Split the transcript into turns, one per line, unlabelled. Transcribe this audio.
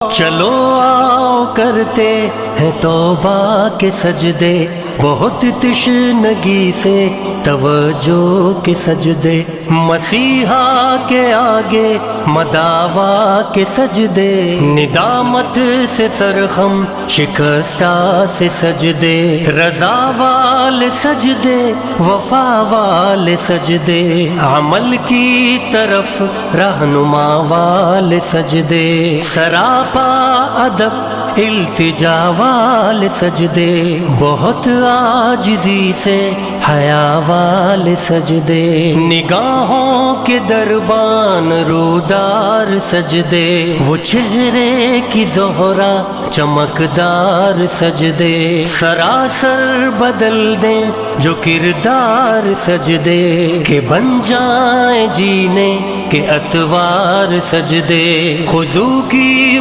چلو آؤ کرتے ہیں توبہ کے سجدے، بہت تشنگی سے توجہ کے سجدے، مسیحا کے آگے مداوا کے سجدے، ندامت سے سرخم شکستہ سے سجدے، رضا والے سجدے، وفا والے سجدے، عمل کی طرف رہنما والے سجدے، سراپا ادب التجا والے سجدے، بہت عاجزی سے حیا والے سجدے، نگاہوں کے دربان رودار سجدے، وہ چہرے کی زہرا چمکدار سجدے، سراسر بدل دیں جو کردار سجدے، کہ بن جائیں جینے کے اتوار سجدے، خضوع کی